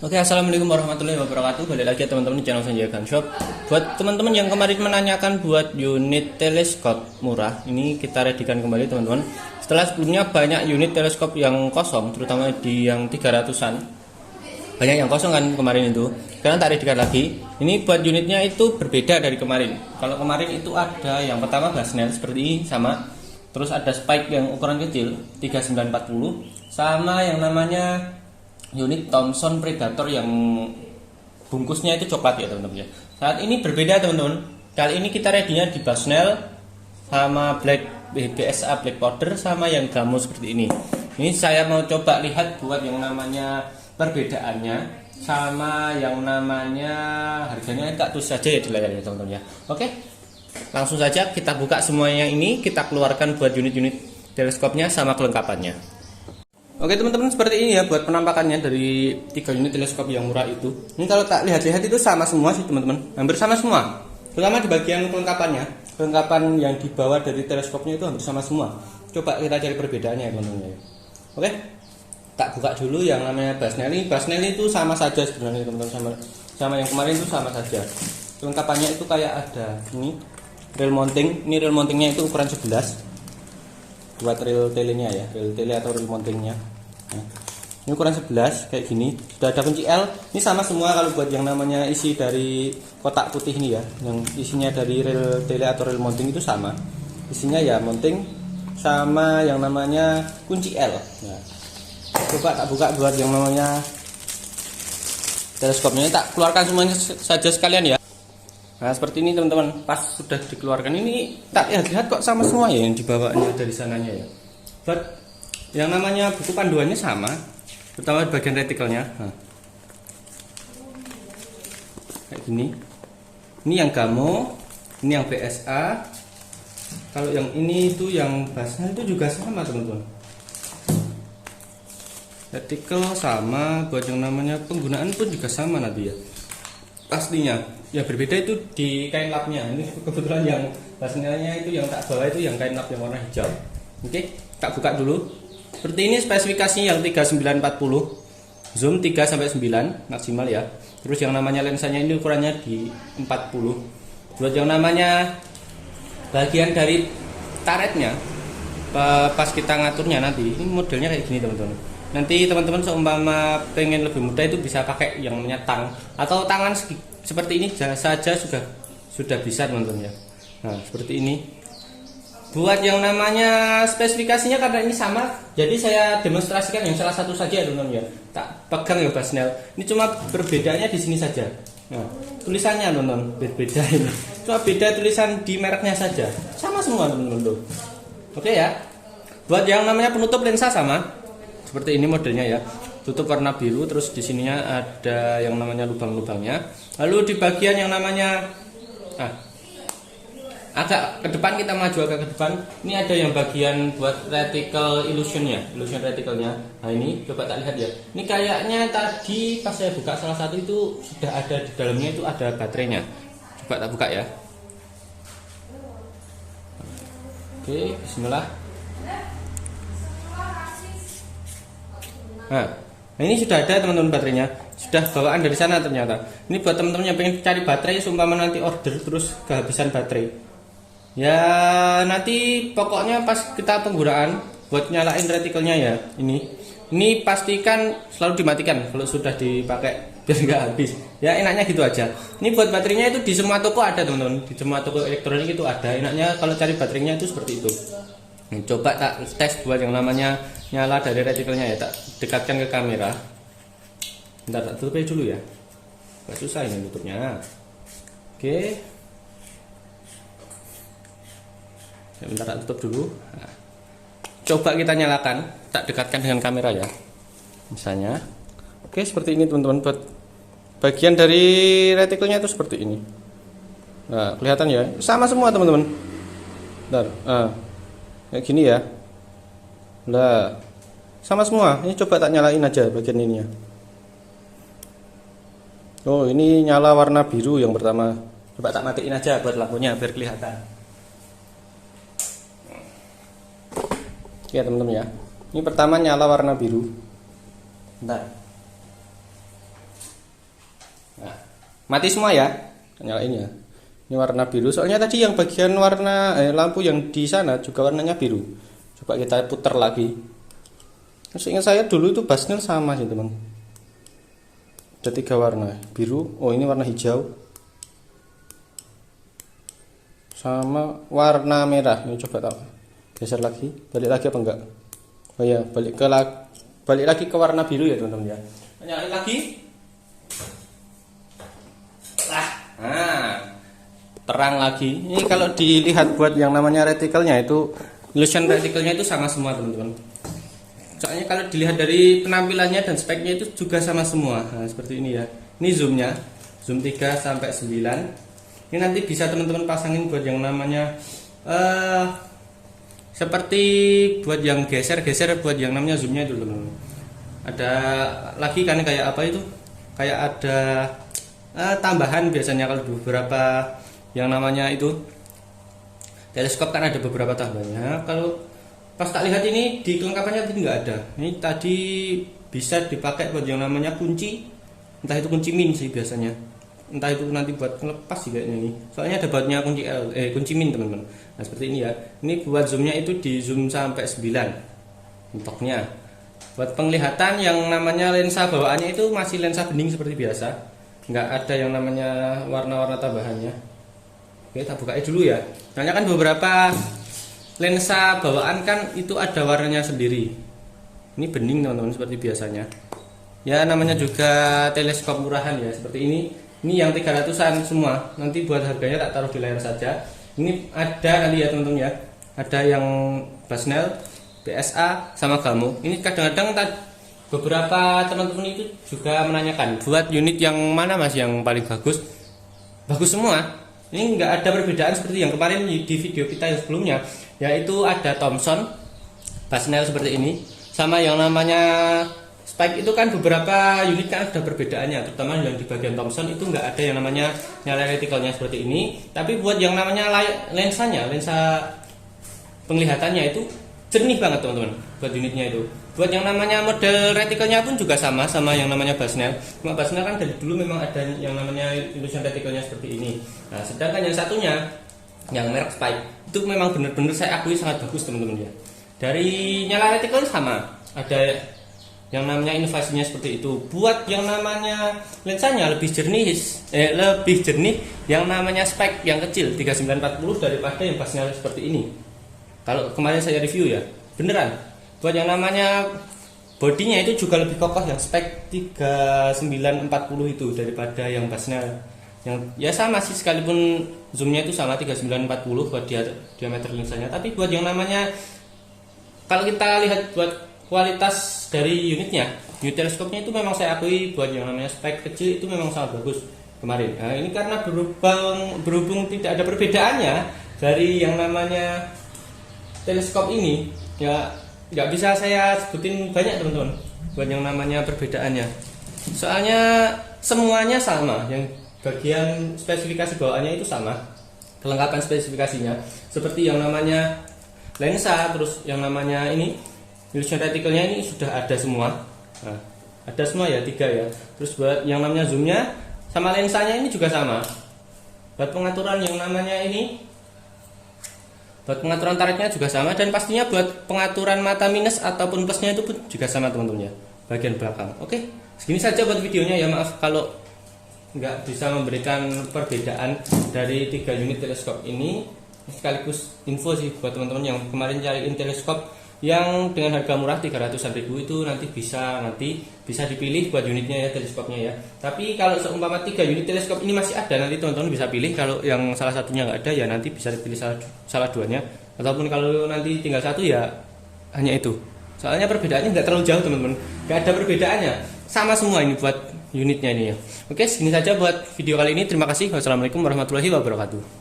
Oke, assalamualaikum warahmatullahi wabarakatuh. Balik lagi ya teman-teman di channel Sanjaya Gun Shop. Buat teman-teman yang kemarin menanyakan buat unit teleskop murah, ini kita readykan kembali teman-teman. Setelah sebelumnya banyak unit teleskop yang kosong, terutama di yang 300-an. Banyak yang kosong kan kemarin itu. Sekarang tak readykan lagi. Ini buat unitnya itu berbeda dari kemarin. Kalau kemarin itu ada yang pertama Basnel seperti ini sama. Terus ada spike yang ukuran kecil 3940 sama yang namanya unit Thomson Predator yang bungkusnya itu coklat ya teman-teman ya. Saat ini berbeda teman-teman. Kali ini kita ready-nya di Basnel sama Black BSA Black Powder sama yang Gamo seperti ini. Ini saya mau coba lihat buat yang namanya perbedaannya sama yang namanya harganya tak tulis saja ya di layar ya teman-teman ya. Oke. Langsung saja kita buka semuanya ini, kita keluarkan buat unit-unit teleskopnya sama kelengkapannya. Oke teman-teman, seperti ini ya buat penampakannya dari 3 unit teleskop yang murah itu. Ini kalau tak lihat-lihat itu sama semua sih teman-teman, hampir sama semua. Terutama di bagian kelengkapannya, kelengkapan yang dibawa dari teleskopnya itu hampir sama semua. Coba kita cari perbedaannya ya teman-teman ya. Oke, tak buka dulu yang namanya Basnel. Basnel itu sama saja sebenarnya teman-teman, sama yang kemarin itu sama saja. Kelengkapannya itu kayak ada ini reel mounting, ini reel mountingnya itu ukuran 11 buat reel telenya ya, reel tele atau reel mountingnya. Nah, ini ukuran 11 kayak gini, sudah ada kunci L. Ini sama semua kalau buat yang namanya isi dari kotak putih ini ya, yang isinya dari reel tele atau reel mounting itu sama. Isinya ya mounting sama yang namanya kunci L. Nah, coba tak buka buat yang namanya teleskopnya, tak keluarkan semuanya saja sekalian ya. Nah seperti ini teman-teman, pas sudah dikeluarkan ini tak lihat kok sama semua ya yang dibawanya dari sananya ya. But yang namanya buku panduannya sama, terutama di bagian retikelnya. Nah, kayak gini. Ini yang Gamo, ini yang BSA. Kalau yang ini itu yang Basnel itu juga sama teman-teman. Retikel sama, buat yang namanya penggunaan pun juga sama nanti ya. Pastinya yang berbeda itu di kain lapnya. Ini kebetulan yang Basnelnya itu yang tak bawa itu yang kain lap yang warna hijau. Oke, tak buka dulu. Seperti ini spesifikasi yang 3940, zoom 3 sampai 9 maksimal ya. Terus yang namanya lensanya ini ukurannya di 40. Buat yang namanya bagian dari taretnya, pas kita ngaturnya nanti ini modelnya kayak gini teman-teman. Nanti teman-teman seumpama pengen lebih mudah itu bisa pakai yang namanya tang atau tangan seperti ini saja sudah bisa teman-teman ya. Nah seperti ini. Buat yang namanya spesifikasinya karena ini sama, jadi saya demonstrasikan yang salah satu saja ya teman-teman ya. Tak pegang ya Basnel. Ini cuma perbedaannya di sini saja. Nah tulisannya teman-teman berbeda ini. Cuma beda tulisan di mereknya saja. Sama semua teman-teman tuh. Oke ya. Buat yang namanya penutup lensa sama. Seperti ini modelnya ya, tutup warna biru, terus di sininya ada yang namanya lubang-lubangnya. Lalu di bagian yang namanya agak ke depan, kita maju agak ke depan. Ini ada yang bagian buat reticle illusionnya, illusion reticle-nya. Nah ini coba tak lihat ya. Ini kayaknya tadi pas saya buka salah satu itu sudah ada di dalamnya itu ada baterainya. Coba tak buka ya. Oke, Bismillah. Nah ini sudah ada teman-teman baterainya, sudah bawaan dari sana ternyata. Ini buat teman-teman yang pengen cari baterai, seumpama nanti order terus kehabisan baterai. Ya nanti pokoknya pas kita penggunaan buat nyalain retikelnya ya, ini pastikan selalu dimatikan kalau sudah dipakai biar nggak habis. Ya enaknya gitu aja. Ini buat baterainya itu di semua toko ada teman-teman, di semua toko elektronik itu ada. Enaknya kalau cari baterainya itu seperti itu. Coba tak tes buat yang namanya nyala dari retikelnya ya, tak dekatkan ke kamera. Bentar tak tutup dulu ya, gak susah ini tutupnya. Oke, bentar tak tutup dulu. Nah, coba kita nyalakan, tak dekatkan dengan kamera ya, misalnya. Oke seperti ini teman-teman. Buat bagian dari retikelnya itu seperti ini. Nah kelihatan ya, sama semua teman-teman. Bentar, kayak gini ya. Nah sama semua. Ini coba tak nyalain aja bagian ininya. Oh ini nyala warna biru yang pertama. Coba tak matiin aja buat lampunya biar kelihatan. Ya teman-teman ya. Ini pertama nyala warna biru. Bentar. Nah, mati semua ya, nyalain ya. Ini warna biru, soalnya tadi yang bagian warna lampu yang di sana juga warnanya biru. Coba kita putar lagi. Seingat saya dulu itu Basnel sama sih teman. Ada 3 warna, biru, oh ini warna hijau, sama warna merah. Ini coba tahu. Geser lagi, balik lagi apa enggak? Oh ya, balik lagi ke warna biru ya teman-teman ya. Nyalain lagi. Nah, terang lagi. Ini kalau dilihat buat yang namanya retikelnya itu, illusion retikelnya itu sama semua teman-teman. Soalnya kalau dilihat dari penampilannya dan speknya itu juga sama semua. Nah, seperti ini ya. Ini zoomnya, zoom 3 sampai 9. Ini nanti bisa teman-teman pasangin buat yang namanya seperti buat yang geser-geser buat yang namanya zoomnya itu teman-teman. Ada lagi kan kayak apa itu? Kayak ada tambahan biasanya kalau beberapa yang namanya itu teleskop kan ada beberapa tambahannya. Kalau pas tak lihat ini di kelengkapannya tadi nggak ada. Ini tadi bisa dipakai buat yang namanya kunci, entah itu kunci min sih biasanya, entah itu nanti buat ngelepas sih kayaknya ini. Soalnya ada buatnya kunci min teman-teman. Nah seperti ini ya. Ini buat zoomnya itu di zoom sampai 9 mentoknya. Buat penglihatan yang namanya lensa bawaannya itu masih lensa bening seperti biasa, nggak ada yang namanya warna-warna tambahannya. Oke, kita buka dulu ya. Soalnya kan beberapa lensa bawaan kan itu ada warnanya sendiri. Ini bening teman-teman seperti biasanya. Ya namanya juga teleskop murahan ya seperti ini. Ini yang 300-an semua. Nanti buat harganya tak taruh di layar saja. Ini ada nanti ya teman-teman ya. Ada yang Basnel, BSA sama Gamo. Ini kadang-kadang beberapa teman-teman itu juga menanyakan buat unit yang mana mas yang paling bagus. Bagus semua. Ini nggak ada perbedaan seperti yang kemarin di video kita yang sebelumnya, yaitu ada Thomson, Basnel seperti ini, sama yang namanya Spike itu kan beberapa unit kan ada perbedaannya, terutama yang di bagian Thomson itu nggak ada yang namanya nyala retikelnya seperti ini, tapi buat yang namanya lensanya, lensa penglihatannya itu jernih banget teman-teman buat unitnya itu. Buat yang namanya model retikelnya pun juga sama yang namanya Basnel. Cuma Basnel kan dari dulu memang ada yang namanya illusion retikelnya seperti ini. Nah, sedangkan yang satunya yang merek Spike itu memang benar-benar saya akui sangat bagus teman-teman ya. Dari nyala retikel sama, ada yang namanya inovasinya seperti itu. Buat yang namanya lensanya lebih jernih yang namanya Spike yang kecil 3940 daripada yang Basnel seperti ini. Kalau kemarin saya review ya, beneran. Buat yang namanya bodinya itu juga lebih kokoh yang spek 3940 itu daripada yang Basnel. Yang ya sama sih sekalipun zoomnya itu sama 3940 buat diameter lensanya. Tapi buat yang namanya kalau kita lihat buat kualitas dari unitnya, unit teleskopnya itu memang saya akui buat yang namanya spek kecil itu memang sangat bagus kemarin. Nah, ini karena berhubung tidak ada perbedaannya dari yang namanya teleskop ini ya nggak bisa saya sebutin banyak teman-teman buat yang namanya perbedaannya. Soalnya semuanya sama, yang bagian spesifikasi bawaannya itu sama, kelengkapan spesifikasinya seperti yang namanya lensa, terus yang namanya ini illusion retikelnya ini sudah ada semua. Nah, ada semua ya 3 ya. Terus buat yang namanya zoomnya sama lensanya ini juga sama. Buat pengaturan yang namanya ini, buat pengaturan tareknya juga sama, dan pastinya buat pengaturan mata minus ataupun plusnya itu pun juga sama teman-teman ya, bagian belakang. Oke, segini saja buat videonya ya, maaf kalau nggak bisa memberikan perbedaan dari 3 unit teleskop ini. Sekaligus info sih buat teman-teman yang kemarin cariin teleskop yang dengan harga murah 300-an ribu itu nanti bisa dipilih buat unitnya ya, teleskopnya ya. Tapi kalau seumpama 3 unit teleskop ini masih ada, nanti teman-teman bisa pilih. Kalau yang salah satunya nggak ada ya nanti bisa dipilih salah duanya, ataupun kalau nanti tinggal satu ya hanya itu. Soalnya perbedaannya nggak terlalu jauh teman-teman, nggak ada perbedaannya, sama semua ini buat unitnya ini ya. Oke, segini saja buat video kali ini. Terima kasih. Wassalamualaikum warahmatullahi wabarakatuh.